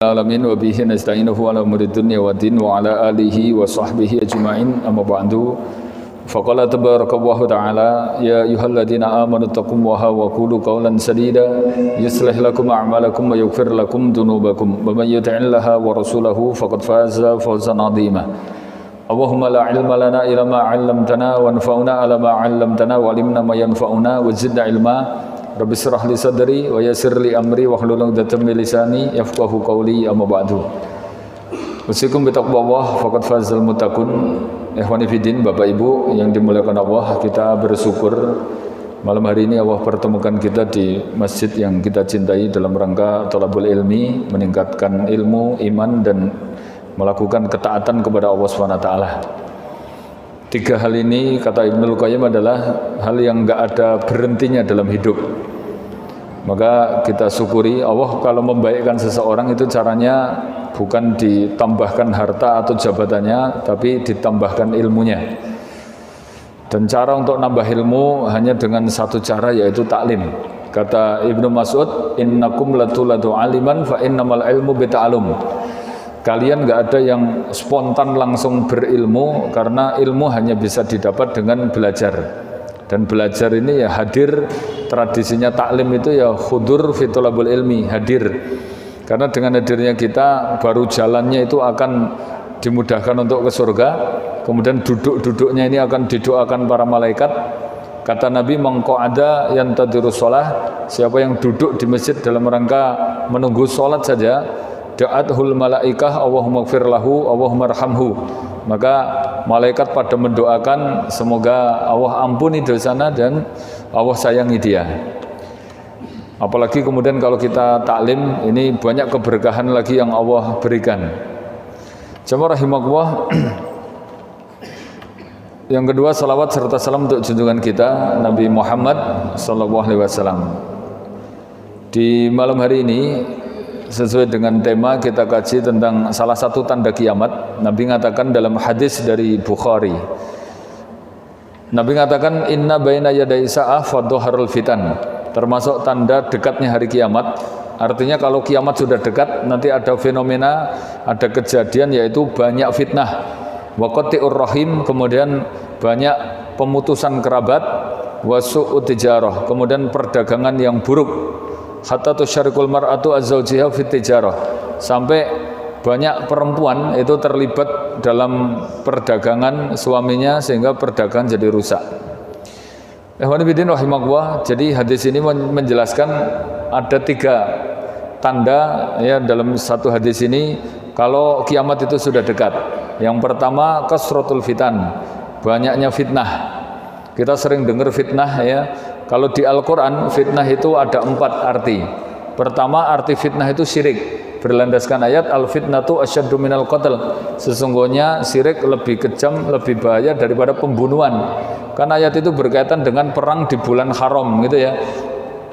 Alamin wa bihi nasta'inuhu ala umuri dunya wa din wa ala alihi wa sahbihi ajma'in amma ba'du faqala tabarakallahu ta'ala ya ayyuhalladzina amanu taqullaha wa qulu qawlan sadida yuslih lakum a'malakum wa yaghfir lakum dhunubakum wa may yuti'illaha wa rasulahu faqad faza fawzan 'azima Allahumma la ilma lana illa ma 'allamtana wa anfa'na ala ma 'allamtana wa 'allimna ma yanfa'una wa zidna ilma Rabbi syrah li sadri wa yassir li amri wa hlul 'uqdatam min lisani yafqahu qawli amma ba'du. Usikum bi taqwallah faqad fazal muttaqun. Ikhwani fillah, Bapak Ibu yang dimuliakan Allah, kita bersyukur malam hari ini Allah pertemukan kita di masjid yang kita cintai dalam rangka thalabul ilmi, meningkatkan ilmu, iman dan melakukan ketaatan kepada Allah SWT. Tiga hal ini kata Ibnul Qayyim adalah hal yang enggak ada berhentinya dalam hidup. Maka kita syukuri Allah kalau membaikkan seseorang itu caranya bukan ditambahkan harta atau jabatannya, tapi ditambahkan ilmunya. Dan cara untuk nambah ilmu hanya dengan satu cara, yaitu taklim. Kata Ibnu Mas'ud, innakum latuladu aliman fa innamal ilmu bita'alum. Kalian nggak ada yang spontan langsung berilmu, karena ilmu hanya bisa didapat dengan belajar. Dan belajar ini ya hadir, tradisinya taklim itu ya khudur fitolabul ilmi, hadir. Karena dengan hadirnya kita baru jalannya itu akan dimudahkan untuk ke surga. Kemudian duduk-duduknya ini akan didoakan para malaikat. Kata Nabi, mangqa'ada yantadhiru shalah, siapa yang duduk di masjid dalam rangka menunggu sholat saja, da'athul malaikah Allahumma ighfir lahu Allahumma arhamhu, maka malaikat pada mendoakan semoga Allah ampuni dosanya dan Allah sayangi dia. Apalagi kemudian kalau kita taklim, ini banyak keberkahan lagi yang Allah berikan. Jamaah rahimakumullah. Yang kedua, salawat serta salam untuk junjungan kita Nabi Muhammad SAW. Di malam hari ini sesuai dengan tema kita kaji tentang salah satu tanda kiamat. Nabi mengatakan dalam hadis dari Bukhari, Nabi mengatakan inna baina yaday sa'ah fadhuharul fitan, termasuk tanda dekatnya hari kiamat. Artinya kalau kiamat sudah dekat, nanti ada fenomena, ada kejadian, yaitu banyak fitnah, wa qati'ur rahim, kemudian banyak pemutusan kerabat, wa su'ut tijarah, kemudian perdagangan yang buruk, hatta tusyarikul mar'atu az-zawjiha fit tijarah, sampai banyak perempuan itu terlibat dalam perdagangan suaminya sehingga perdagangan jadi rusak. Ikhwani fillah rahimakumullah. Jadi hadis ini menjelaskan ada tiga tanda ya dalam satu hadis ini kalau kiamat itu sudah dekat. Yang pertama, kasratul fitan, banyaknya fitnah. Kita sering dengar fitnah ya. Kalau di Al-Quran, fitnah itu ada 4 arti. Pertama, arti fitnah itu syirik, berlandaskan ayat al-fitnatu asyaddu minal qatl. Sesungguhnya syirik lebih kejam, lebih bahaya daripada pembunuhan. Karena ayat itu berkaitan dengan perang di bulan haram gitu ya.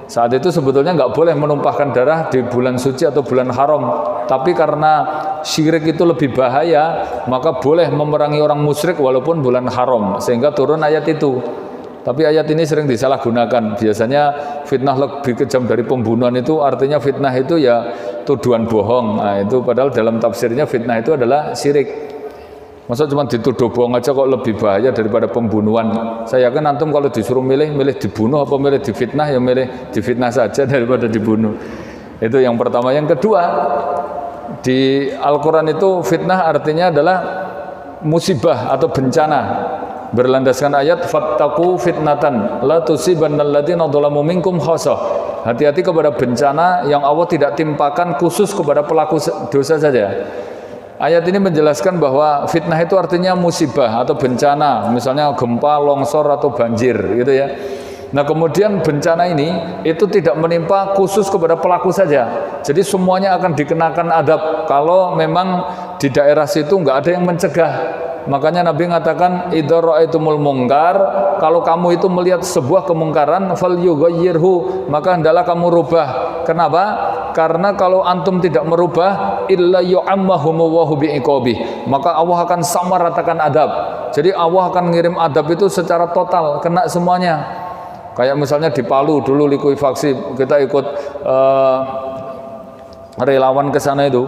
Saat itu sebetulnya nggak boleh menumpahkan darah di bulan suci atau bulan haram. Tapi karena syirik itu lebih bahaya, maka boleh memerangi orang musyrik walaupun bulan haram. Sehingga turun ayat itu. Tapi ayat ini sering disalahgunakan. Biasanya fitnah lebih kejam dari pembunuhan itu artinya fitnah itu ya tuduhan bohong. Nah, itu padahal dalam tafsirnya fitnah itu adalah syirik. Masa cuma dituduh bohong aja kok lebih bahaya daripada pembunuhan. Saya yakin antum kalau disuruh milih dibunuh apa milih difitnah, ya milih difitnah saja daripada dibunuh. Itu yang pertama. Yang kedua, di Al-Quran itu fitnah artinya adalah musibah atau bencana. Berlandaskan ayat fattaqu fitnatan la tusibannal ladzina dzalamu minkum khassah. Hati-hati kepada bencana yang Allah tidak timpakan khusus kepada pelaku dosa saja. Ayat ini menjelaskan bahwa fitnah itu artinya musibah atau bencana, misalnya gempa, longsor atau banjir gitu ya. Nah, kemudian bencana ini itu tidak menimpa khusus kepada pelaku saja. Jadi semuanya akan dikenakan adab kalau memang di daerah situ nggak ada yang mencegah. Makanya Nabi mengatakan idza ra'aitumul munkar, kalau kamu itu melihat sebuah kemungkaran falyughayyirhu, maka hendaklah kamu rubah. Kenapa? Karena kalau antum tidak merubah illa yu'ammahumullahu bi'iqabih, maka Allah akan samaratakan adab. Jadi Allah akan ngirim adab itu secara total, kena semuanya. Kayak misalnya di Palu dulu likuifaksi, kita ikut relawan ke sana itu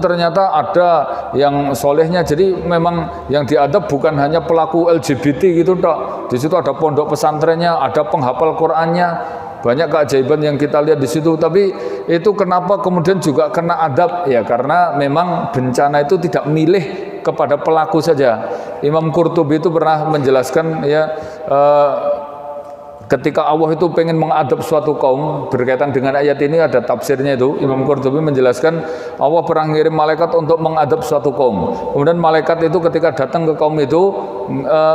ternyata ada yang solehnya. Jadi memang yang diadab bukan hanya pelaku LGBT gitu tok. Di situ ada pondok pesantrennya, ada penghafal Qur'annya, banyak keajaiban yang kita lihat di situ. Tapi itu kenapa kemudian juga kena adab? Ya karena memang bencana itu tidak milih kepada pelaku saja. Imam Qurtubi itu pernah menjelaskan ya, ketika Allah itu pengen mengadab suatu kaum, berkaitan dengan ayat ini ada tafsirnya itu. Imam Qurtubi menjelaskan Allah pernah ngirim malaikat untuk mengadab suatu kaum. Kemudian malaikat itu ketika datang ke kaum itu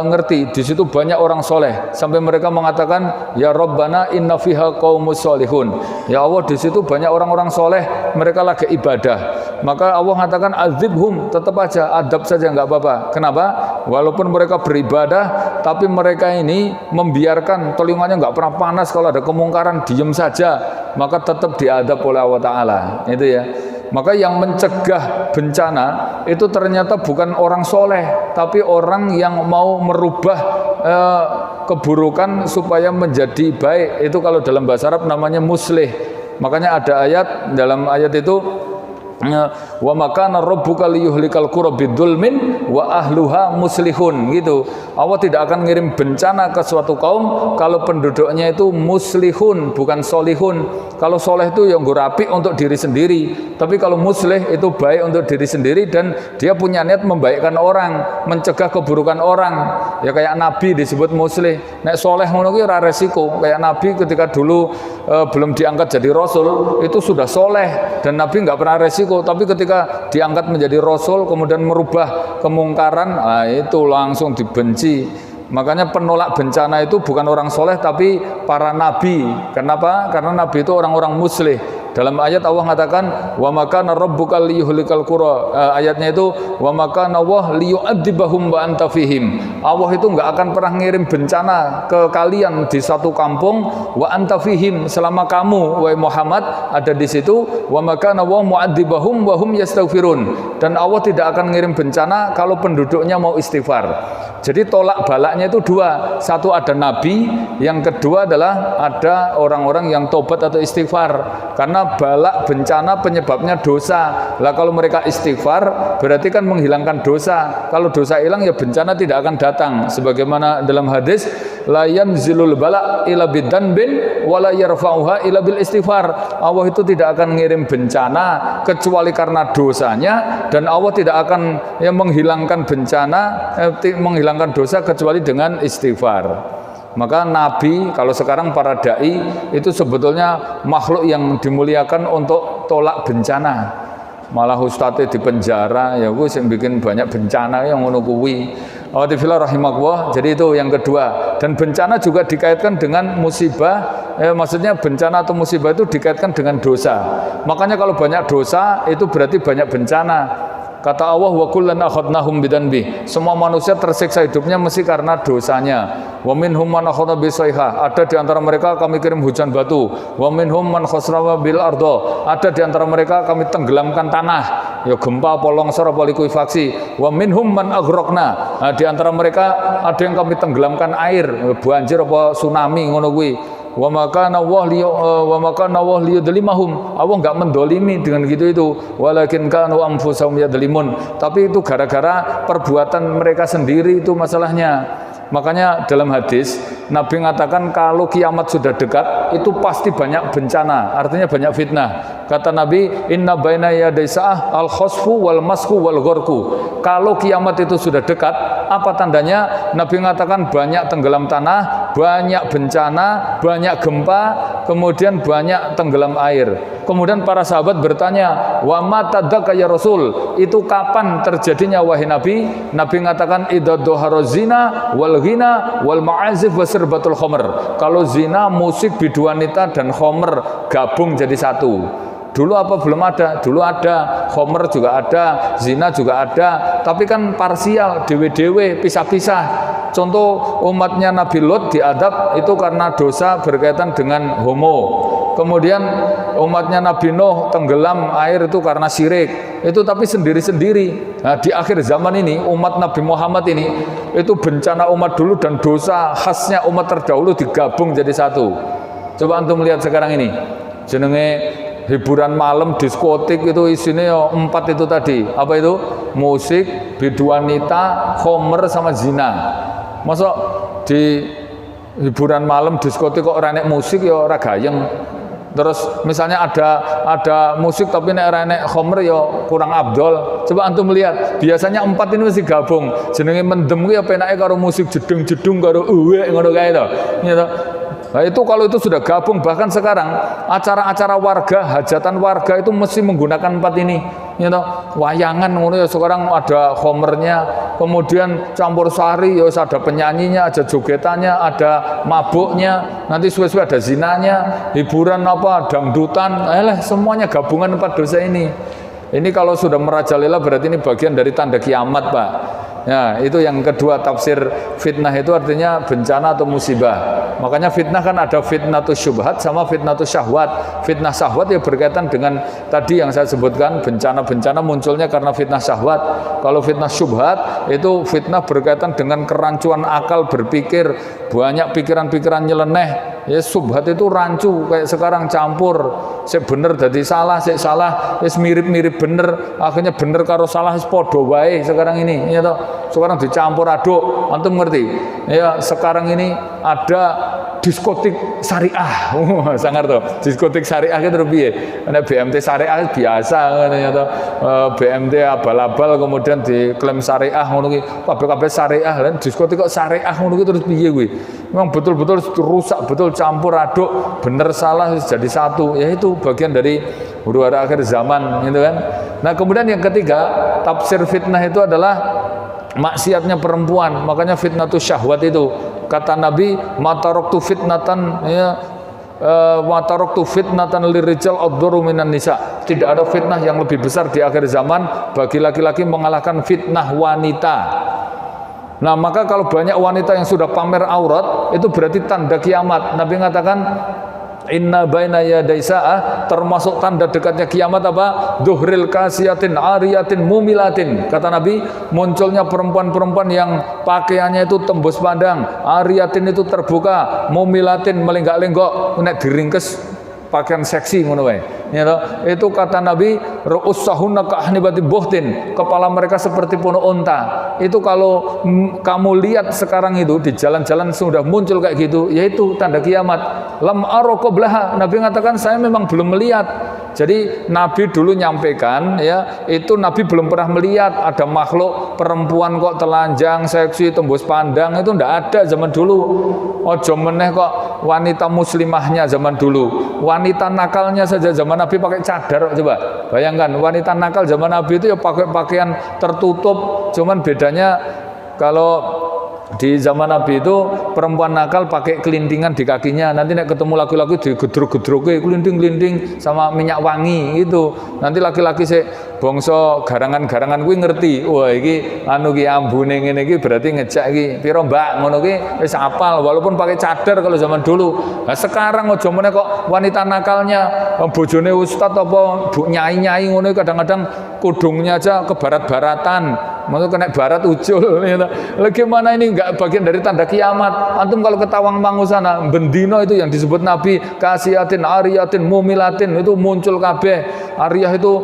ngerti di situ banyak orang soleh, sampai mereka mengatakan ya Rabbana inna fiha qaumus solihun. Ya Allah di situ banyak orang-orang soleh, mereka lagi ibadah. Maka Allah mengatakan azibhum, tetap aja adab saja nggak apa-apa. Kenapa? Walaupun mereka beribadah, tapi mereka ini membiarkan telinganya nggak pernah panas, kalau ada kemungkaran diem saja, maka tetap diadab oleh Allah Ta'ala. Itu ya. Maka yang mencegah bencana itu ternyata bukan orang soleh, tapi orang yang mau merubah keburukan supaya menjadi baik. Itu kalau dalam bahasa Arab namanya muslih. Makanya ada ayat, dalam ayat itu wa makana rabbuka liyuhlikal qura bidzulmin wa ahluha muslihun gitu. Allah tidak akan ngirim bencana ke suatu kaum kalau penduduknya itu muslihun, bukan solihun. Kalau soleh itu yang rapi untuk diri sendiri, tapi kalau muslih itu baik untuk diri sendiri dan dia punya niat membaikkan orang, mencegah keburukan orang. Ya kayak Nabi disebut muslih. Nek soleh ngono ki ora resiko. Kayak Nabi ketika dulu belum diangkat jadi rasul itu sudah soleh dan Nabi nggak pernah resiko. Tapi ketika diangkat menjadi rasul kemudian merubah kemungkaran, nah itu langsung dibenci. Makanya penolak bencana itu bukan orang soleh tapi para nabi. Kenapa? Karena nabi itu orang-orang muslih. Dalam ayat Allah mengatakan wa makana rabbuka liyuhlikal qura. Ayatnya itu wa makana Allah liyu'adzibahum wa anta fihim. Allah itu enggak akan pernah ngirim bencana ke kalian di satu kampung wa anta fihim, selama kamu wahai Muhammad ada di situ. Wa makana Allah mu'adzibahum wa hum yastaghfirun. Dan Allah tidak akan ngirim bencana kalau penduduknya mau istighfar. Jadi tolak balaknya itu dua. Satu ada nabi, yang kedua adalah ada orang-orang yang tobat atau istighfar. Karena balak bencana penyebabnya dosa. Lah kalau mereka istighfar berarti kan menghilangkan dosa. Kalau dosa hilang ya bencana tidak akan datang. Sebagaimana dalam hadis la yanzilul bala ila bidzanbin wala yarfa'uha ila bil istighfar. Allah itu tidak akan ngirim bencana kecuali karena dosanya, dan Allah tidak akan menghilangkan bencana menghilangkan dosa kecuali dengan istighfar. Maka Nabi, kalau sekarang para dai itu sebetulnya makhluk yang dimuliakan untuk tolak bencana. Malah ustadz di penjara, ya gue yang bikin banyak bencana yang ngono kuwi. Alhamdulillah rahimahullah. Jadi itu yang kedua. Dan bencana juga dikaitkan dengan musibah. Maksudnya bencana atau musibah itu dikaitkan dengan dosa. Makanya kalau banyak dosa itu berarti banyak bencana. Kata Allah wa kullan akhadnahum bidanbi. Semua manusia tersiksa hidupnya mesti karena dosanya. Wa minhum man akhadha bisayha. Ada di antara mereka kami kirim hujan batu. Wa minhum man khasrawa bil ardo. Ada di antara mereka kami tenggelamkan tanah. Ya gempa, longsor, likuifaksi. Wa minhum man aghraqna. Di antara mereka ada yang kami tenggelamkan air, banjir apa tsunami ngono kuwi. Wa makana Allah liyudlimahum. Allah enggak mendolimi dengan gitu itu. Walakin kanu anfusahum yadlimun. Tapi itu gara-gara perbuatan mereka sendiri itu masalahnya. Makanya dalam hadis Nabi mengatakan kalau kiamat sudah dekat itu pasti banyak bencana, artinya banyak fitnah. Kata Nabi, inna baina yaday sa'ah al-khasfu wal masku wal ghorku. Kalau kiamat itu sudah dekat, apa tandanya? Nabi mengatakan banyak tenggelam tanah, banyak bencana, banyak gempa, kemudian banyak tenggelam air. Kemudian para sahabat bertanya, wa matadaka ya Rasul, itu kapan terjadinya wahai Nabi? Nabi mengatakan idza dhahara zina wal ghina wal ma'azif wa sirbatul khamr. Kalau zina, musik, biduanita dan khamr gabung jadi satu. Dulu apa belum ada? Dulu ada, khamr juga ada, zina juga ada, tapi kan parsial, dewe-dewe, pisah-pisah. Contoh umatnya Nabi Lot diadab itu karena dosa berkaitan dengan homo. Kemudian umatnya Nabi Nuh tenggelam air itu karena syirik. Itu tapi sendiri-sendiri. Nah, di akhir zaman ini umat Nabi Muhammad ini itu bencana umat dulu dan dosa khasnya umat terdahulu digabung jadi satu. Coba antum lihat sekarang ini. Jenenge hiburan malam, diskotik itu isinya ya 4 itu tadi. Apa itu? Musik, bidu wanita, khomer sama zina. Masa di hiburan malam diskotik kok ora nek musik ya ora gayeng. Terus misalnya ada musik tapi nek ora nek khomer ya kurang abdol. Coba antum lihat, biasanya 4 ini mesti gabung. Jenenge mendem ku ya penake karo musik jedung-jedung karo uwek ngono kae to. Gitu. Nah itu kalau itu sudah gabung, bahkan sekarang acara-acara warga, hajatan warga itu mesti menggunakan 4 ini. You know, wayangan ngono ya sekarang ada khomernya, kemudian campur sari ya ada penyanyinya, ada jogetannya, ada mabuknya, nanti suwe-suwe ada zinanya, hiburan apa, dangdutan, semuanya gabungan 4 dosa ini. Ini kalau sudah merajalela berarti ini bagian dari tanda kiamat, Pak. Ya, itu yang kedua, tafsir fitnah itu artinya bencana atau musibah. Makanya fitnah kan ada fitnatus syubhat sama fitnatus syahwat. Fitnah syahwat ya berkaitan dengan tadi yang saya sebutkan, bencana-bencana munculnya karena fitnah syahwat. Kalau fitnah syubhat itu fitnah berkaitan dengan kerancuan akal berpikir, banyak pikiran-pikiran nyeleneh. Ya subhat itu rancu, kayak sekarang campur, sik bener jadi salah, sik salah wis mirip-mirip bener, akhirnya bener karo salah wis padha wae sekarang ini, ya toh. Sekarang dicampur aduk, antum ngerti? Ya, sekarang ini ada diskotik syariah. Sangar toh. Diskotik syariah itu piye? Ana BMT syariah biasa ngono ya toh. BMT abal-abal kemudian diklaim syariah ngono ki, kabeh-kabeh syariah, lan diskotik kok syariah ngono ki terus piye kuwi? Memang betul-betul rusak, betul campur aduk, bener salah jadi satu. Ya itu bagian dari huru-hara akhir zaman, gitu kan. Nah, kemudian yang ketiga, tafsir fitnah itu adalah maksiatnya perempuan. Makanya fitnatus syahwat itu kata Nabi, mataroktu fitnatan ya, mataroktu fitnatan lirijal adzaru minan nisa. Tidak ada fitnah yang lebih besar di akhir zaman bagi laki-laki mengalahkan fitnah wanita. Nah, maka kalau banyak wanita yang sudah pamer aurat, itu berarti tanda kiamat. Nabi mengatakan, inna baina yaday sa'ah, termasuk tanda dekatnya kiamat apa? Duhril kasiyatin ariyatin mumilatin. Kata Nabi, munculnya perempuan-perempuan yang pakaiannya itu tembus pandang, ariyatin itu terbuka, mumilatin melenggak-lenggok, nek diringkes pakaian seksi ngono wae. Ya toh? Itu kata Nabi, ru'ussahunna ka'hnibati buhtin, kepala mereka seperti punuk unta. Itu kalau kamu lihat sekarang itu di jalan-jalan sudah muncul kayak gitu, yaitu tanda kiamat. Lam ara qablaha, Nabi mengatakan saya memang belum melihat. Jadi Nabi dulu nyampaikan ya, itu Nabi belum pernah melihat ada makhluk perempuan kok telanjang, seksi, tembus pandang, itu ndak ada zaman dulu. Ojo meneh kok wanita muslimahnya zaman dulu. Wanita nakalnya saja zaman Nabi pakai cadar, coba bayangkan wanita nakal zaman Nabi itu ya pakai pakaian tertutup. Cuman bedanya kalau di zaman Nabi itu perempuan nakal pakai kelintingan di kakinya. Nanti nek ketemu laki-laki digedruk-gedruke kelinting-kelinting sama minyak wangi gitu. Nanti laki-laki sih bangsa garangan-garangan kuwi ngerti. Wah iki anu ki ambune ngene iki berarti ngejak iki pira Mbak ngono ki wis apal walaupun pakai cadar kalau zaman dulu. Nah sekarang aja meneh kok wanita nakalnya bojone ustad apa bu nyai-nyai ngono kadang-kadang kudungnya aja ke barat-baratan. Maksudnya kena barat ucul gitu. Bagaimana ini enggak bagian dari tanda kiamat? Antum kalau ke Tawangmangu sana, bendino itu yang disebut Nabi, kasiatin, ariyatin, mumilatin itu muncul kabeh. Ariyah itu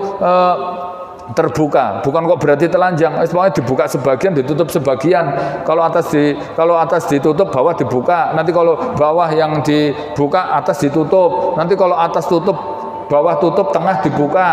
terbuka, bukan kok berarti telanjang. Pokoknya dibuka sebagian, ditutup sebagian. Kalau atas ditutup, bawah dibuka. Nanti kalau bawah yang dibuka, atas ditutup. Nanti kalau atas tutup, bawah tutup, tengah dibuka.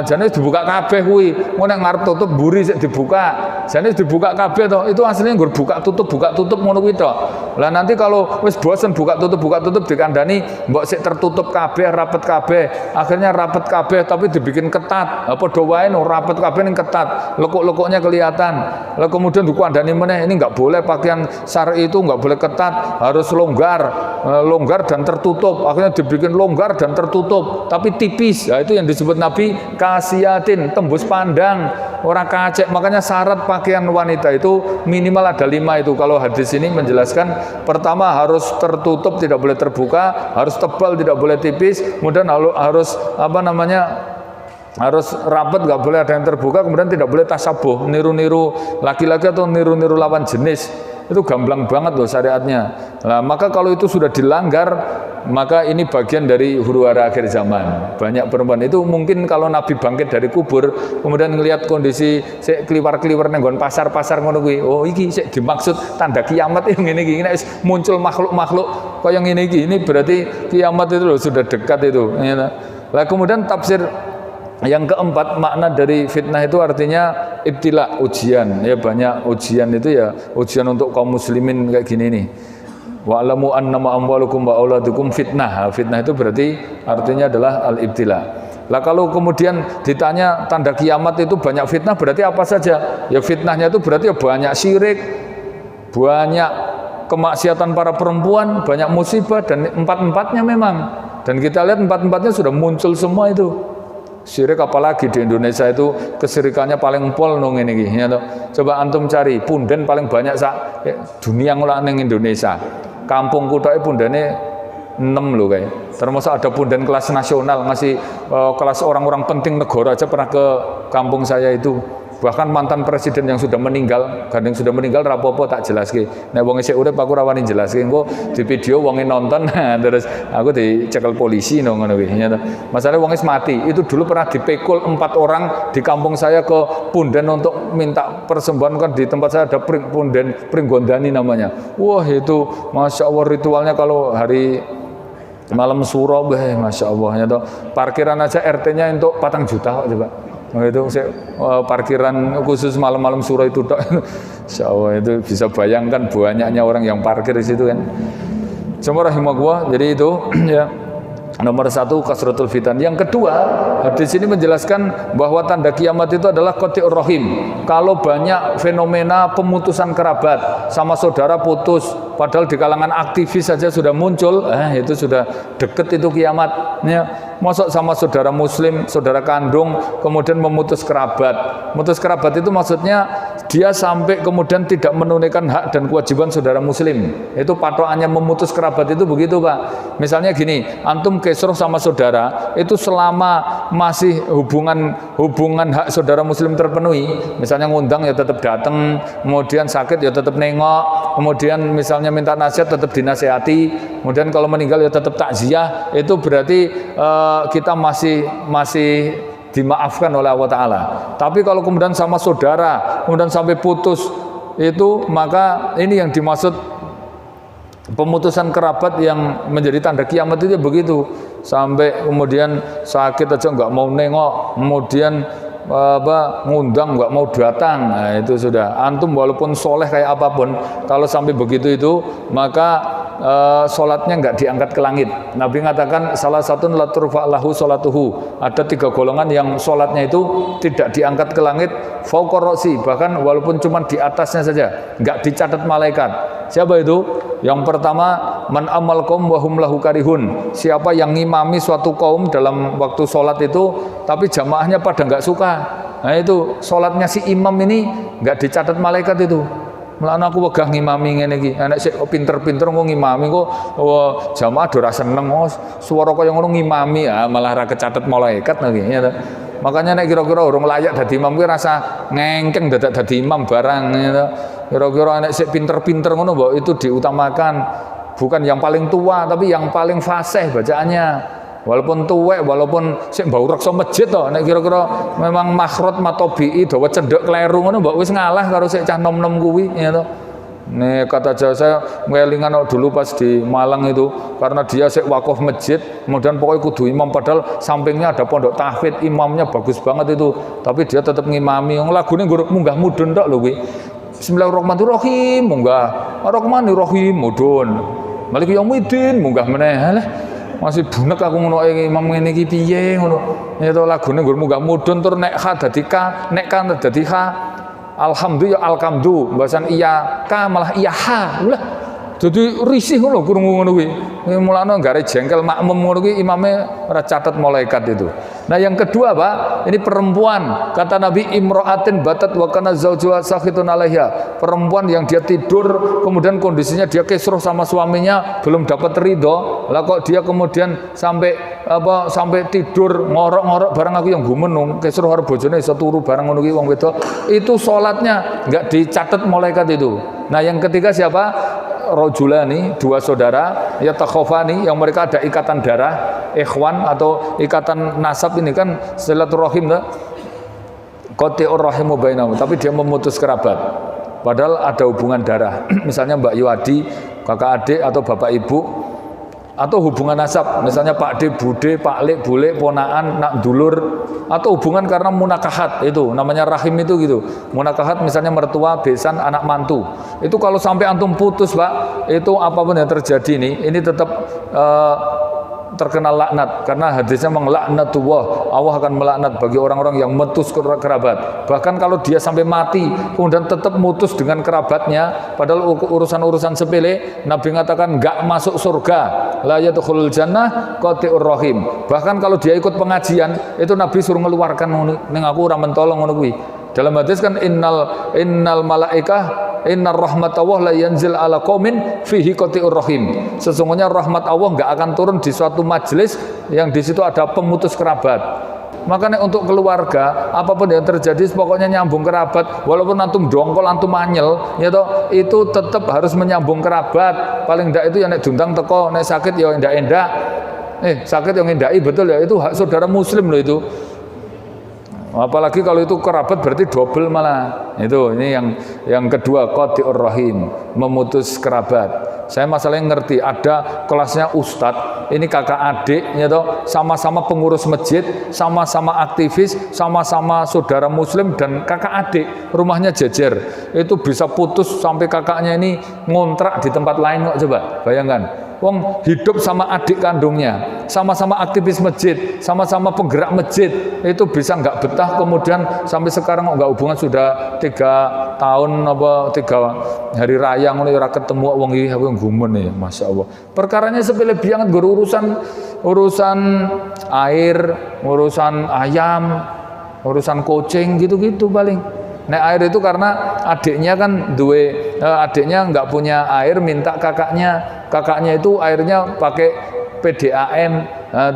Jane dibuka kabeh kuwi. Ngono nek ngarep tutup mburi sik dibuka. Jane dibuka kabeh to. Itu aslinya nggur buka tutup ngono kuwi to. Lah nanti kalau wis bosen buka tutup dikandani mbok sik tertutup kabeh, rapet kabeh. Akhirnya rapet kabeh tapi dibikin ketat. Padha wae no rapet kabeh ning ketat. Lekuk-lekuknya kelihatan. Lah kemudian dikandani meneh ini enggak boleh pakaian syar'i itu enggak boleh ketat, harus longgar dan tertutup. Akhirnya dibikin longgar dan tertutup. Tapi tipis, ya, itu yang disebut Nabi kasiatin, tembus pandang, orang kacek. Makanya syarat pakaian wanita itu minimal ada 5 itu. Kalau hadis ini menjelaskan, pertama harus tertutup, tidak boleh terbuka, harus tebal, tidak boleh tipis, kemudian harus harus rapat, nggak boleh ada yang terbuka, kemudian tidak boleh tasabuh, niru-niru laki-laki atau niru-niru lawan jenis. Itu gamblang banget loh syariatnya. Nah, maka kalau itu sudah dilanggar, maka ini bagian dari huru-hara akhir zaman. Banyak perempuan itu mungkin kalau Nabi bangkit dari kubur, kemudian ngelihat kondisi sik kliwar-kliwar nenggon pasar-pasar ngono kuwi. Oh, iki sik dimaksud tanda kiamat yang ini muncul makhluk-makhluk kok yang ini berarti kiamat itu loh sudah dekat itu. Lah kemudian tafsir yang keempat, makna dari fitnah itu artinya ibtila, ujian. Ya banyak ujian itu ya, ujian untuk kaum muslimin kayak gini nih. Wa'lamu annama amwalukum wa auladukum fitnah. Fitnah itu berarti artinya adalah al-ibtila. Lah kalau kemudian ditanya tanda kiamat itu banyak fitnah, berarti apa saja? Ya fitnahnya itu berarti ya banyak syirik, banyak kemaksiatan para perempuan, banyak musibah, dan empat-empatnya memang. Dan kita lihat empat-empatnya sudah muncul semua itu. Syirik apalagi di Indonesia itu kesirikannya paling pol nong ini ya toh. Coba antum cari punden paling banyak dunia ngulang neng Indonesia. Kampung kutoke pundane 6 loh kayak. Termasuk ada punden kelas nasional ngasih kelas orang-orang penting negara aja pernah ke kampung saya itu. Bahkan mantan presiden yang sudah meninggal, kadang sudah meninggal rapopo tak jelaske. Nek wong isih urip aku rawani jelaske, engko di video wonge nonton terus aku dicekel polisi ngono kuwi. Masalah wong mati. Itu dulu pernah dipekul 4 orang di kampung saya ke punden untuk minta persembahan, kan di tempat saya ada punden Pringgondani namanya. Wah itu Masya Allah ritualnya kalau hari malam suro, Masya Allah ya toh. Parkiran aja RT-nya untuk 4 juta coba. Itu parkiran khusus malam-malam suro itu tok. Insyaallah itu bisa bayangkan banyaknya orang yang parkir di situ kan. Cuma rahimahullah, jadi itu ya. Nomor 1 kasratul fitan. Yang kedua, hadis ini menjelaskan bahwa tanda kiamat itu adalah qati'ur rahim. Kalau banyak fenomena pemutusan kerabat, sama saudara putus, padahal di kalangan aktivis saja sudah muncul, itu sudah deket itu kiamatnya. Masuk sama saudara muslim, saudara kandung, kemudian memutus kerabat. Memutus kerabat itu maksudnya dia sampai kemudian tidak menunaikan hak dan kewajiban saudara muslim. Itu patokannya memutus kerabat itu begitu Pak. Misalnya gini, antum kesroh sama saudara, itu selama masih hubungan hak saudara muslim terpenuhi, misalnya ngundang ya tetap datang, kemudian sakit ya tetap nengok, kemudian misalnya minta nasihat tetap dinasehati, kemudian kalau meninggal ya tetap takziah, itu berarti kita masih dimaafkan oleh Allah Ta'ala. Tapi kalau kemudian sama saudara, kemudian sampai putus, itu maka ini yang dimaksud pemutusan kerabat yang menjadi tanda kiamat itu begitu. Sampai kemudian sakit aja nggak mau nengok, kemudian ngundang nggak mau datang. Nah, itu sudah antum walaupun soleh kayak apapun, kalau sampai begitu itu maka sholatnya nggak diangkat ke langit. Nabi mengatakan salah satu la turfa'lahu sholatuhu. Ada 3 golongan yang sholatnya itu tidak diangkat ke langit fauqa ra'si, bahkan walaupun cuma di atasnya saja, nggak dicatat malaikat. Siapa itu? Yang pertama, man amal qaum wa hum lahu karihun. Siapa yang ngimami suatu kaum dalam waktu sholat itu, tapi jamaahnya pada nggak suka. Nah itu sholatnya si imam ini nggak dicatat malaikat itu. Mulane aku wegah ngimami ngene iki. Anak sik pinter-pinter kok ngimami kok jamaah ora seneng. Swara kaya ngono ngimami malah ra kecatet malaikat lagi ya. Makanya nek kira-kira urung layak dadi imam kuwi rasa ngengkeng dadak dadi imam barang ya. Kira-kira anak sik pinter-pinter ngono mbok itu diutamakan. Bukan yang paling tua tapi yang paling fasih bacaannya. Walaupun tuwek, walaupun sik mbau reksa masjid to, nek kira-kira memang makhrot matobii dawa cendhek kleru ngono mbok wis ngalah karo sik cah nom-nom kuwi ya to. Nek kata Jawa saya ngelingan dulu pas di Malang itu, karena dia sik wakaf masjid, kemudian pokoknya kudu imam padahal sampingnya ada pondok tahfidz, imamnya bagus banget itu, tapi dia tetap ngimami. Lagune munggah mudun tok lho kuwi. Bismillahirrahmanirrahim munggah, Ar-Rahmanirrahim mudun. Malik Yaumiddin munggah meneh. Lah masih bunek aku ngono imam ngene iki piye ngono. Ya to lagune nggur munggah mudun tur nek kha dadi ka, nek ka dadi kha. Alhamdulillah alkamdu, bahasan iya ka malah iya ha. Lah jadi risih ngono krungu ngono kuwi. Mulane gare jengkel makmum ngono kuwi imame ora catet malaikat itu. Nah yang kedua Pak, ini perempuan, kata Nabi imra'atin batat wa kana zaujuha sakhitun 'alaiha. Perempuan yang dia tidur kemudian kondisinya dia kisruh sama suaminya belum dapat ridho, lah kok dia kemudian sampai tidur ngorok-ngorok barang aku yang gumenung kisruh karo bojone iso turu barang ngono kuwi wong wedok. Itu salatnya enggak dicatat malaikat itu. Nah, yang ketiga siapa? Rajulani, dua saudara, yatakhafani, yang mereka ada ikatan darah, ikhwan atau ikatan nasab, ini kan silaturahim dah. Qati'ur rahimu bainahum, tapi dia memutus kerabat. Padahal ada hubungan darah. Misalnya Mbak Yuadi, kakak adik atau bapak ibu, atau hubungan nasab, misalnya Pak D, Bude, Pak Lek, Bule, ponaan, nak dulur, atau hubungan karena munakahat, itu namanya rahim itu gitu. Munakahat misalnya mertua, besan, anak mantu. Itu kalau sampai antum putus, Pak, itu apapun yang terjadi ini tetap terkena laknat, karena hadisnya melaknatullah, Allah akan melaknat bagi orang-orang yang memutus kerabat. Bahkan kalau dia sampai mati kemudian tetap mutus dengan kerabatnya, padahal urusan-urusan sepele, Nabi mengatakan enggak masuk surga, la yadkhulul jannah qati'ur rahim. Bahkan kalau dia ikut pengajian, itu Nabi suruh mengeluarkan ning aku ora mentolong ngono kuwi. Dalam hadis kan innal malaikah innar rahmatullah la yanzil ala qaumin fihi qati'ur rahim. Sesungguhnya rahmat Allah enggak akan turun di suatu majelis yang di situ ada pemutus kerabat. Makanya untuk keluarga apapun yang terjadi pokoknya nyambung kerabat, walaupun antum dongkol, antum anyel, ya toh, itu tetap harus menyambung kerabat. Paling enggak itu yang nek dundang teko, nek sakit ya endak-endak. Sakit yang endai betul ya, itu hak saudara muslim loh itu. Apalagi kalau itu kerabat berarti double malah. Itu ini yang kedua, qati'ur rahim, memutus kerabat. Saya masalahnya ngerti, ada kelasnya ustadz, ini kakak adik, ya toh, sama-sama pengurus masjid, sama-sama aktivis, sama-sama saudara muslim dan kakak adik, rumahnya jejer. Itu bisa putus sampai kakaknya ini ngontrak di tempat lain kok, coba bayangkan. Wong hidup sama adik kandungnya, sama-sama aktivis masjid, sama-sama penggerak masjid, itu bisa nggak betah, kemudian sampai sekarang nggak hubungan sudah 3 tahun apa 3 hari raya ngono ora ketemu wong iki, aku gumun ya, masya Allah. Perkaranya sepele banget, urusan air, urusan ayam, urusan kucing gitu-gitu paling. Nek air itu karena adiknya kan adiknya nggak punya air, minta kakaknya itu airnya pakai PDAM.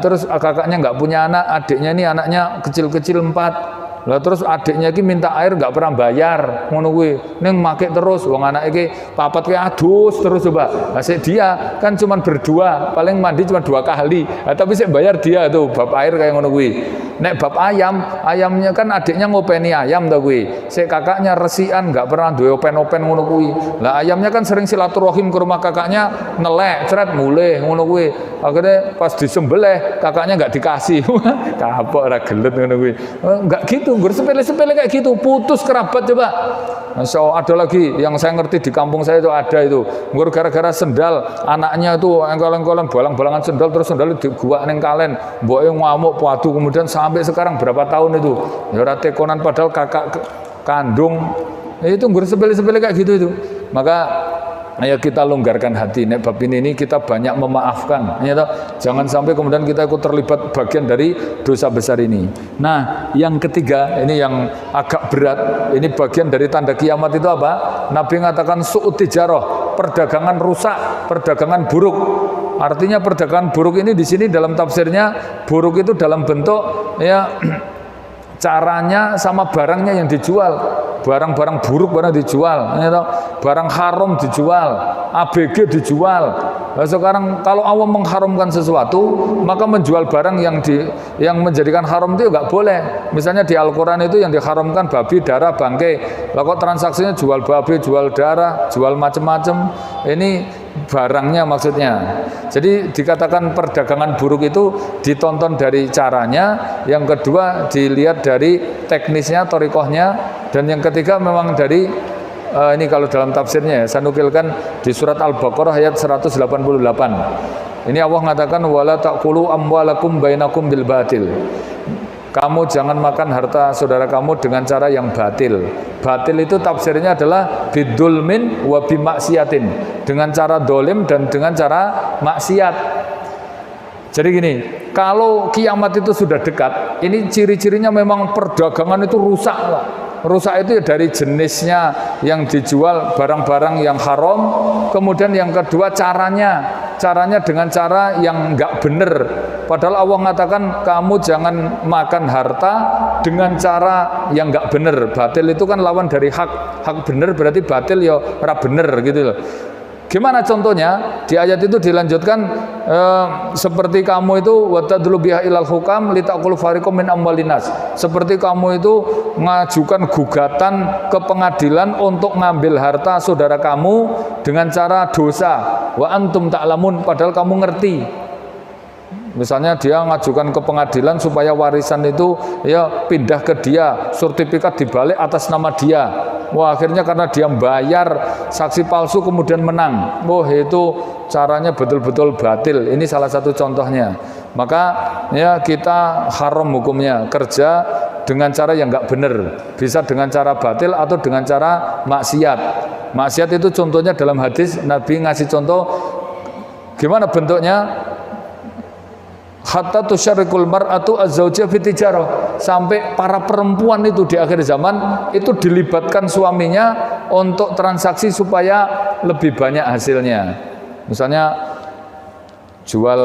Terus kakaknya nggak punya anak, adiknya ini anaknya kecil-kecil 4. Lah terus adiknya iki minta air nggak pernah bayar, ngono kuwi. Ning make terus wong anak iki papat ki adus terus coba. Asik dia kan cuman berdua, paling mandi cuma 2 kali. Tapi sik bayar dia tuh bab air kayak ngono kuwi. Nek bab ayamnya kan adiknya ngopeni ayam to kuwi. Sik kakaknya resikan nggak pernah duwe open-open ngono kuwi. Lah ayamnya kan sering silaturahim ke rumah kakaknya, nelek, cret muleh ngono kuwi. Akhirnya pas disembelih kakaknya nggak dikasih. Kapok ora gelet ngono kuwi. Enggak gitu, sepele-sepele kayak gitu, putus kerabat coba. Masya Allah, ada lagi yang saya ngerti di kampung saya itu ada itu. Gara-gara sendal, anaknya itu engkol-engkolan balang-balangan sendal, terus sendal di gua neng kalen, mboke ngamuk padu, kemudian sampai sekarang berapa tahun itu. Ya ora tekonan padahal kakak kandung. Itu sepele-sepele kayak gitu itu. Maka ayo kita longgarkan hati, nek bab ini kita banyak memaafkan, ya toh? Jangan sampai kemudian kita ikut terlibat bagian dari dosa besar ini. Nah, yang ketiga, ini yang agak berat, ini bagian dari tanda kiamat itu apa? Nabi mengatakan su'ut tijarah, perdagangan rusak, perdagangan buruk. Artinya perdagangan buruk ini di sini dalam tafsirnya, buruk itu dalam bentuk ya caranya sama barangnya yang dijual. Barang-barang buruk barang dijual, barang haram dijual, ABG dijual. Nah, sekarang kalau Allah mengharamkan sesuatu, maka menjual barang yang menjadikan haram itu nggak boleh. Misalnya di Al-Quran itu yang diharamkan babi, darah, bangkai. Lah kok transaksinya jual babi, jual darah, jual macam-macam. Ini barangnya maksudnya. Jadi dikatakan perdagangan buruk itu ditonton dari caranya, yang kedua dilihat dari teknisnya, thoriqohnya, dan yang ketiga memang dari ini kalau dalam tafsirnya ya, saya nukilkan di surat Al-Baqarah ayat 188. Ini Allah mengatakan wala taqulu amwalakum bainakum bil batil. Kamu jangan makan harta saudara kamu dengan cara yang batil. Batil itu tafsirnya adalah bidulmin wa bimaksiatin, dengan cara dolim dan dengan cara maksiat. Jadi gini, kalau kiamat itu sudah dekat, ini ciri-cirinya memang perdagangan itu rusak lah. Rusak itu ya dari jenisnya yang dijual barang-barang yang haram, kemudian yang kedua caranya dengan cara yang nggak benar. Padahal Allah mengatakan kamu jangan makan harta dengan cara yang nggak bener. Batil itu kan lawan dari hak. Hak bener berarti batil ya ora bener gitu loh. Gimana contohnya? Di ayat itu dilanjutkan seperti kamu itu watadlu biha ilal hukam litaqulu fariqum min amwalinas. Seperti kamu itu mengajukan gugatan ke pengadilan untuk ngambil harta saudara kamu dengan cara dosa. Wa antum ta'lamun, padahal kamu ngerti. Misalnya dia ngajukan ke pengadilan supaya warisan itu ya pindah ke dia, sertifikat dibalik atas nama dia. Wah, akhirnya karena dia bayar saksi palsu kemudian menang. Wah, itu caranya betul-betul batil. Ini salah satu contohnya. Maka ya kita haram hukumnya kerja dengan cara yang nggak benar. Bisa dengan cara batil atau dengan cara maksiat. Maksiat itu contohnya dalam hadis Nabi ngasih contoh gimana bentuknya? Hatta tusyarikul mar'atu az-zawjah fi tijarah, sampai para perempuan itu di akhir zaman itu dilibatkan suaminya untuk transaksi supaya lebih banyak hasilnya. Misalnya jual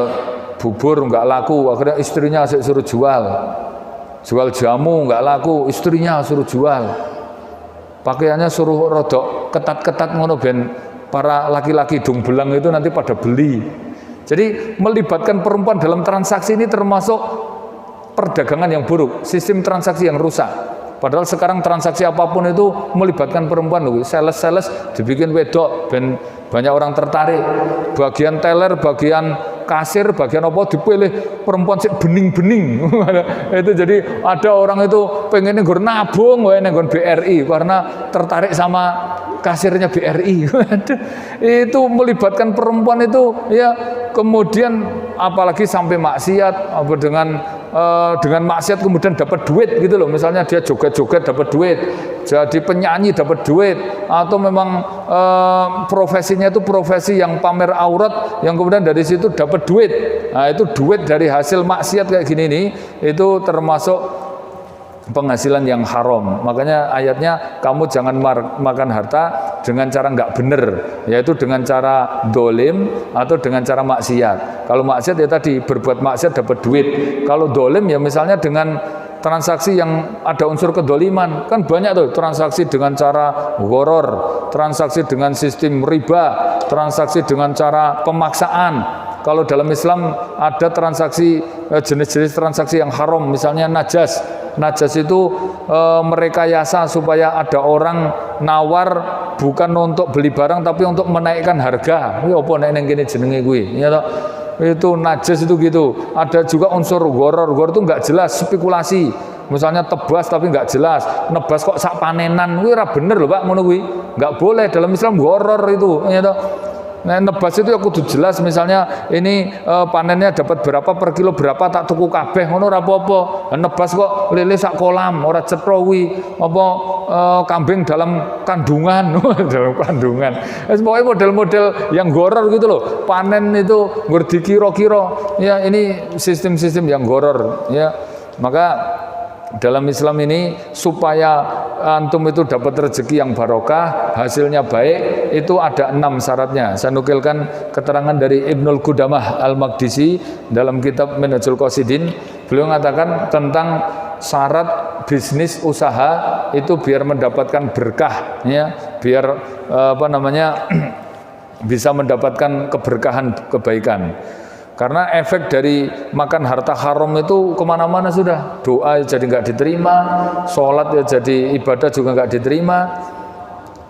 bubur nggak laku, akhirnya istrinya suruh jual. Jual jamu nggak laku, istrinya suruh jual. Pakaiannya suruh rodok ketat-ketat ngono ben para laki-laki dung belang itu nanti pada beli. Jadi melibatkan perempuan dalam transaksi ini termasuk perdagangan yang buruk, sistem transaksi yang rusak. Padahal sekarang transaksi apapun itu melibatkan perempuan loh. Sales dibikin wedok ben banyak orang tertarik. Bagian teller, bagian kasir, bagian apa dipilih perempuan sih bening-bening. Itu jadi ada orang itu pengennya nggon nabung wae nang BRI karena tertarik sama kasirnya BRI. Itu melibatkan perempuan itu ya, kemudian apalagi sampai maksiat apa dengan maksiat kemudian dapat duit gitu loh. Misalnya dia joget-joget dapat duit, jadi penyanyi dapat duit, atau memang profesinya itu profesi yang pamer aurat yang kemudian dari situ dapat duit. Nah, itu duit dari hasil maksiat kayak gini nih, itu termasuk penghasilan yang haram. Makanya ayatnya kamu jangan makan harta dengan cara nggak bener, yaitu dengan cara dolim atau dengan cara maksiat. Kalau maksiat ya tadi berbuat maksiat dapat duit. Kalau dolim ya misalnya dengan transaksi yang ada unsur kedoliman. Kan banyak tuh transaksi dengan cara gharar, transaksi dengan sistem riba, transaksi dengan cara pemaksaan. Kalau dalam Islam ada transaksi jenis-jenis transaksi yang haram, misalnya najas. Najas itu merekayasa supaya ada orang nawar bukan untuk beli barang tapi untuk menaikkan harga. Kuwi apa nek ning kene jenenge kuwi? Ya toh. Itu najas itu gitu. Ada juga unsur gharar. Gharar itu enggak jelas, spekulasi. Misalnya tebas tapi enggak jelas. Nebas kok sak panenan. Kuwi ora bener lho, Pak, ngono kuwi. Enggak boleh dalam Islam gharar itu. Ya toh. Nah, nebas itu ya kudu jelas, misalnya ini panennya dapat berapa per kilo berapa tak tuku kabeh ngono ora apa-apa. Nebas kok lele sak kolam ora cetha kuwi apa kambing dalam kandungan dalam kandungan. Wis pokoke model-model yang gharar gitu loh. Panen itu nggur dikira-kira. Ya ini sistem-sistem yang gharar ya. Maka dalam Islam ini supaya antum itu dapat rezeki yang barokah, hasilnya baik, itu ada 6 syaratnya. Saya nukilkan keterangan dari Ibnul Qudamah Al-Maqdisi dalam kitab Minhajul Qasidin. Beliau mengatakan tentang syarat bisnis usaha itu biar mendapatkan berkah ya, biar bisa mendapatkan keberkahan kebaikan. Karena efek dari makan harta haram itu kemana-mana sudah. Doa jadi nggak diterima, sholat ya jadi ibadah juga nggak diterima,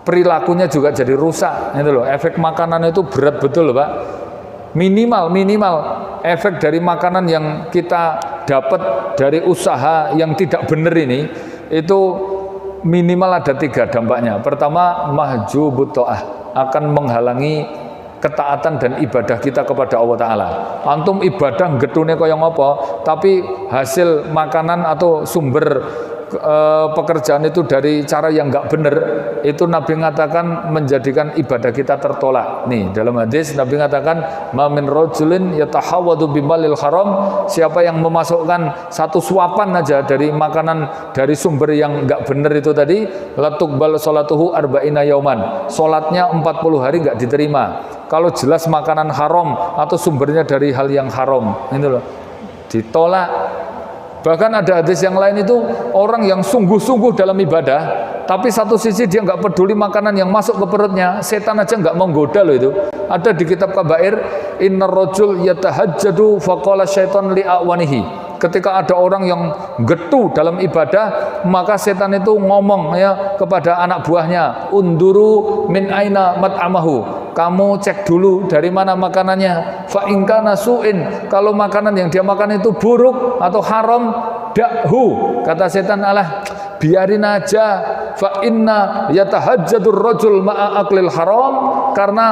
perilakunya juga jadi rusak. Itu loh. Efek makanan itu berat betul loh, Pak. Minimal efek dari makanan yang kita dapat dari usaha yang tidak benar ini itu minimal ada 3 dampaknya. Pertama, mahjubut ta'ah, akan menghalangi ketaatan dan ibadah kita kepada Allah Ta'ala. Antum ibadah getune kaya ngopo, tapi hasil makanan atau sumber pekerjaan itu dari cara yang enggak benar, itu Nabi mengatakan menjadikan ibadah kita tertolak. Nih, dalam hadis Nabi mengatakan, "Ma min rajulin yatahawwadu bimalil haram", siapa yang memasukkan satu suapan aja dari makanan dari sumber yang enggak benar itu tadi, latuqbal salatuhu arba'ina yauman. Salatnya 40 hari enggak diterima. Kalau jelas makanan haram atau sumbernya dari hal yang haram. Ini loh. ditolak. Bahkan ada hadis yang lain itu orang yang sungguh-sungguh dalam ibadah, tapi satu sisi dia nggak peduli makanan yang masuk ke perutnya, setan aja nggak menggoda loh itu. Ada di kitab Kabair, innar rajul yatahajjadu faqala syaitan li awanihi. Ketika ada orang yang getu dalam ibadah, maka setan itu ngomong ya kepada anak buahnya, unduru min aina mat'amahu. Kamu cek dulu dari mana makanannya. Fa in kana su'in, kalau makanan yang dia makan itu buruk atau haram, da'hu. Kata setan, alah biarin aja. Fa inna yatahajjadur rajul ma'a aklil haram, karena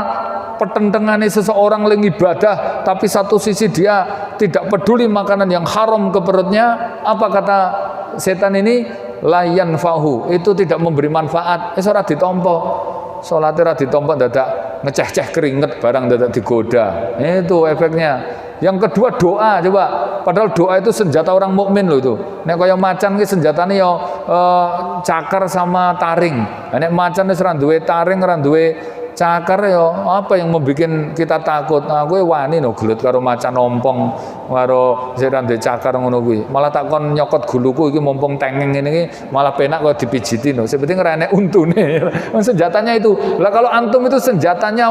pertentangannya seseorang lagi ibadah tapi satu sisi dia tidak peduli makanan yang haram ke perutnya. Apa kata setan ini? Layan fahu, itu tidak memberi manfaat. Ora ditompo, salatnya ora ditompo, dadak ngeceh-ceh keringet barang dadak digoda. Itu efeknya. Yang kedua doa, coba. Padahal doa itu senjata orang mukmin loh itu. Nek kaya macan ki senjatane yo cakar sama taring. Nek macan wis ora duwe taring, ora duwe cakar ya apa yang membuat kita takut. Nah, gue wani no gelut karo macan ompong karo sira ndek cakar ngono kuwi. Malah tak kon nyokot guluku iki mumpung tengeng ngene iki malah penak kok dipijiti no. Seperti ora enek untune. Senjatanya itu. Lah kalau antum itu senjatanya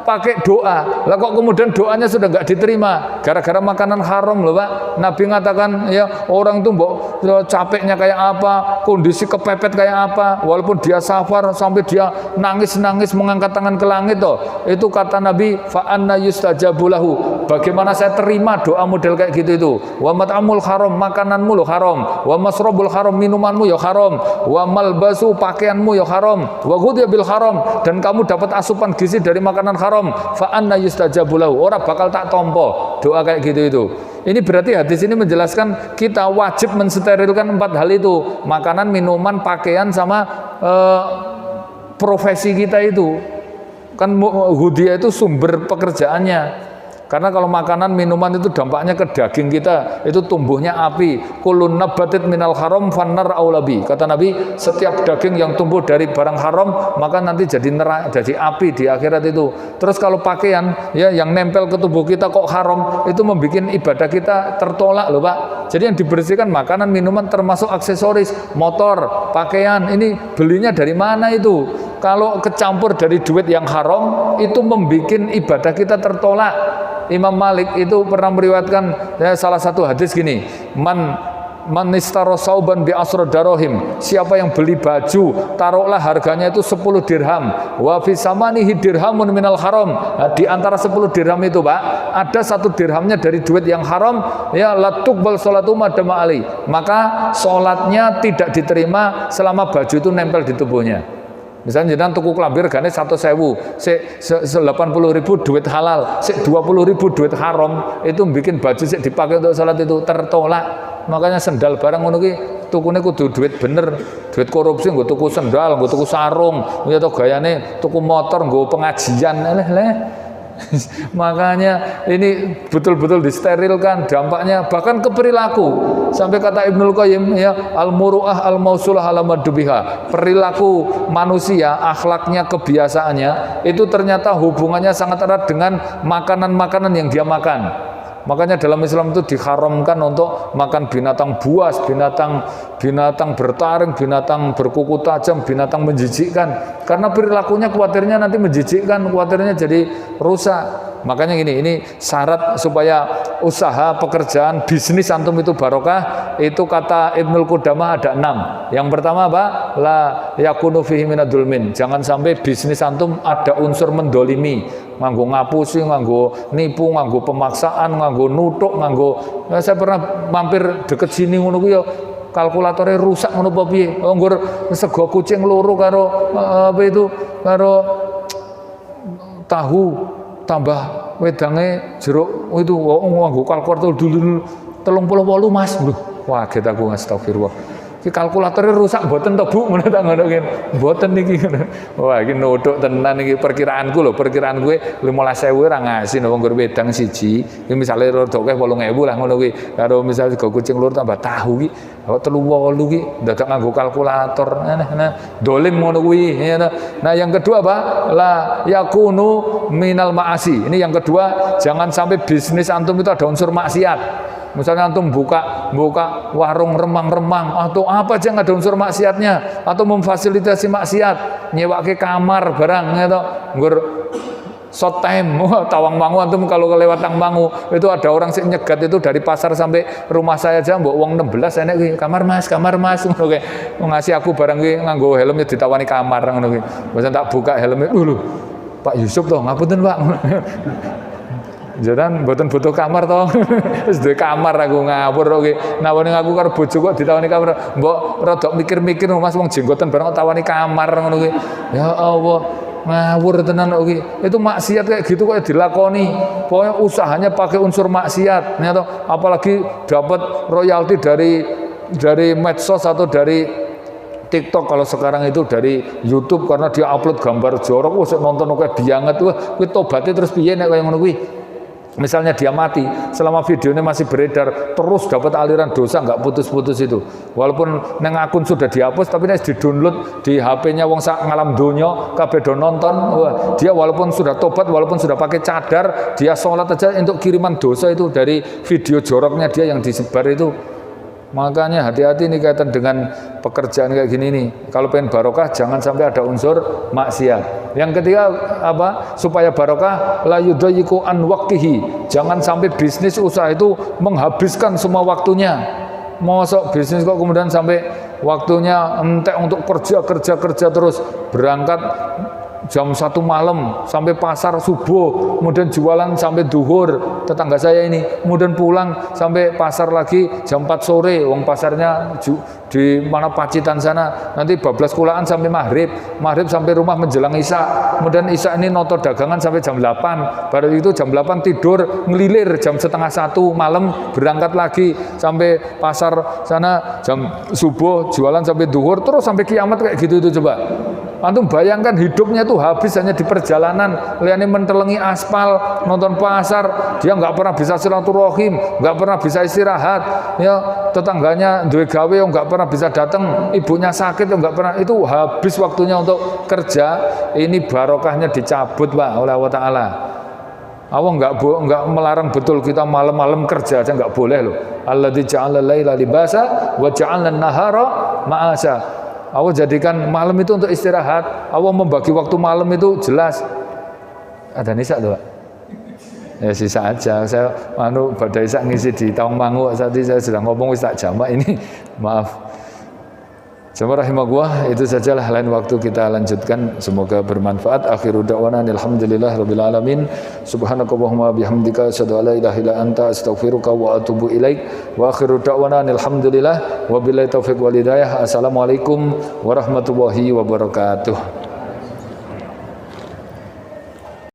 pakai doa. Lah kok kemudian doanya sudah enggak diterima gara-gara makanan haram loh, Pak. Nabi mengatakan ya orang tuh mbok capeknya kayak apa, kondisi kepepet kayak apa, walaupun dia safar sampai dia nangis-nangis mengangkat tangan ke langit toh. Itu kata Nabi, fa anna yustajabu lahu. Bagaimana saya terima doa model kayak gitu itu? Wa mat'amul haram, makananmu lo haram. Wa masrabul haram, minumanmu ya haram. Wa malbasu, pakaianmu ya haram. Wa ghudhiya bil haram, dan kamu dapat asupan gizi dari makanan haram. Fa anna yustajabu lahu. Ora bakal tak tompo doa kayak gitu itu. Ini berarti hadis ini menjelaskan kita wajib mensterilkan 4 hal itu. Makanan, minuman, pakaian, sama profesi kita itu. Kan hudiyah itu sumber pekerjaannya. Karena kalau makanan minuman itu dampaknya ke daging kita, itu tumbuhnya api. Kulun nabatit minal haram fannar aulabi. Kata Nabi, setiap daging yang tumbuh dari barang haram maka nanti jadi neraka, jadi api di akhirat itu. Terus kalau pakaian ya yang nempel ke tubuh kita kok haram, itu membuat ibadah kita tertolak loh, Pak. Jadi yang dibersihkan makanan, minuman, termasuk aksesoris, motor, pakaian. Ini belinya dari mana itu? Kalau kecampur dari duit yang haram, itu membuat ibadah kita tertolak. Imam Malik itu pernah meriwayatkan ya, salah satu hadis gini, man istara sauban bi asra darahim, siapa yang beli baju taruhlah harganya itu 10 dirham, wa fi samanihi dirhamun minal haram. Nah, di antara 10 dirham itu, Pak, ada 1 dirhamnya dari duit yang haram, ya latuqbal salatu madama ali, maka salatnya tidak diterima selama baju itu nempel di tubuhnya. Misalnya jenengan tuku kelambi regane 100.000, sik 80.000 duit halal, sik 20.000 duit haram, itu bikin baju sik dipakai untuk salat itu tertolak. Makanya sendal barang ngono ki tukune kudu duit bener, duit korupsi nggo tuku sendal, nggo tuku sarung, ya to gayane tuku motor nggo pengajian. Makanya ini betul-betul disterilkan dampaknya bahkan ke perilaku. Sampai kata Ibnul Qayyim ya, al-muru'ah al-mausulah ala maddubiha. Perilaku manusia, akhlaknya, kebiasaannya itu ternyata hubungannya sangat erat dengan makanan-makanan yang dia makan. Makanya dalam Islam itu diharamkan untuk makan binatang buas, binatang bertaring, binatang berkuku tajam, binatang menjijikkan. Karena perilakunya khawatirnya nanti menjijikkan, khawatirnya jadi rusak. Makanya ini syarat supaya usaha, pekerjaan, bisnis antum itu barokah, itu kata Ibnul Qudamah ada 6. Yang pertama apa? La yakunu fihi minadzulmin. Jangan sampai bisnis antum ada unsur mendolimi, nganggo ngapusi, nganggo nipu, nganggo pemaksaan, nganggo nutuk, ya, saya pernah mampir deket sini ngono kuwi ya, kalkulatornya rusak ngono apa piye. Nggur sego kucing loro karo apa itu, karo tahu tambah wedange jeruk itu nganggo kalkulator dulu 38 Mas. Wah, kita aku astagfirullah. Ki kalkulatornya rusak mboten to Bu, ngono ta ngono ki. Mboten niki. Wah, iki nuthuk tenan iki perkiraanku lho, perkiraan gue 15.000 ora ngasih wong nggur wedang siji. Ki misale rada akeh 8.000 lah ngono kuwi. Karo misale sego kucing lur tambah tahu ki Kok 3-8 ki dadak nganggo kalkulator. Nah, dolim ngono kuwi. Nah, yang kedua apa? La yakunu minal ma'asi. Ini yang kedua, jangan sampai bisnis antum itu ada unsur maksiat. Misalnya antum buka warung remang-remang atau apa aja nggak ada unsur maksiatnya, atau memfasilitasi maksiat, nyewake kamar barang gitu, nggur short time, tawang mangu antum kalau lewat tang mangu itu ada orang sing nyegat itu dari pasar sampai rumah saya aja mbok uang 16 enek ki, kamar mas ngono ki, ngasih aku barang ki nganggo helmnya ditawani kamar ngono ki. Masa tak buka helmnya, lho Pak Yusuf toh, ngapunten Pak. Jangan mboten butuh kamar toh. Wis duwe kamar aku ngawur oke. Nawani aku karo bojo kok ditawani kamar. Mbok rada mikir-mikir Mas wong jenggoten barang tawani kamar ngono kuwi. Ya Allah, ngawur tenan oke. Itu maksiat kayak gitu kok dilakoni. Pokoknya usahanya pakai unsur maksiat. Nih toh, apalagi dapat royalti dari medsos atau dari TikTok, kalau sekarang itu dari YouTube karena dia upload gambar jorok, wah nonton kayak bianget, wah kuwi tobatnya terus piye nek kaya ngono kuwi. Misalnya dia mati, selama videonya masih beredar, terus dapat aliran dosa, nggak putus-putus itu. Walaupun neng akun sudah dihapus, tapi nih di-download di HP-nya wong sak ngalam donya, kabeh do nonton. Wah, dia walaupun sudah tobat, walaupun sudah pakai cadar, dia sholat aja untuk kiriman dosa itu dari video joroknya dia yang disebar itu. Makanya hati-hati nih kaitan dengan pekerjaan kayak gini nih. Kalau pengen barokah jangan sampai ada unsur maksiat. Yang ketiga apa? Supaya barokah la yudayyiqu an waqtihi. Jangan sampai bisnis usaha itu menghabiskan semua waktunya. Mosok bisnis kok kemudian sampai waktunya entek untuk kerja terus, berangkat jam 1 malam sampai pasar subuh, kemudian jualan sampai duhur, tetangga saya ini, kemudian pulang sampai pasar lagi jam 4 sore, wong pasarnya di mana Pacitan sana, nanti bablas kulaan sampai maghrib sampai rumah menjelang isya, kemudian isya ini noto dagangan sampai jam 8, baru itu jam 8 tidur, ngelilir jam setengah 1 malam, berangkat lagi sampai pasar sana jam subuh, jualan sampai duhur, terus sampai kiamat kayak gitu itu coba. Antum bayangkan hidupnya tuh habis hanya di perjalanan, liane mentelengi aspal, nonton pasar, dia nggak pernah bisa silaturahim, nggak pernah bisa istirahat, ya tetangganya duwe gawe yang nggak pernah bisa datang, ibunya sakit yang nggak pernah, itu habis waktunya untuk kerja. Ini barokahnya dicabut Pak oleh Allah Taala. Allah nggak melarang betul kita malam-malam kerja aja nggak boleh loh. Alladzi ja'ala laila libasa wa ja'alna nahara ma'asa. Allah jadikan malam itu untuk istirahat. Allah membagi waktu malam itu jelas. Ada nisa tuh Pak? Ya sisa aja. Saya pada isak ngisi di Tawangmangu. Saat ini saya sedang ngomong isak jamak ini. Maaf. Jamaah rahimahullah, itu sajalah, lain waktu kita lanjutkan, semoga bermanfaat. Akhiru da'wana alhamdulillah rabbil alamin. Subhanakallahumma bihamdika asyhadu an la ilaha illa anta astaghfiruka wa atubu ilaik. Wa akhiru da'wana alhamdulillah wa billahi taufiq wal hidayah. Assalamualaikum warahmatullahi wabarakatuh.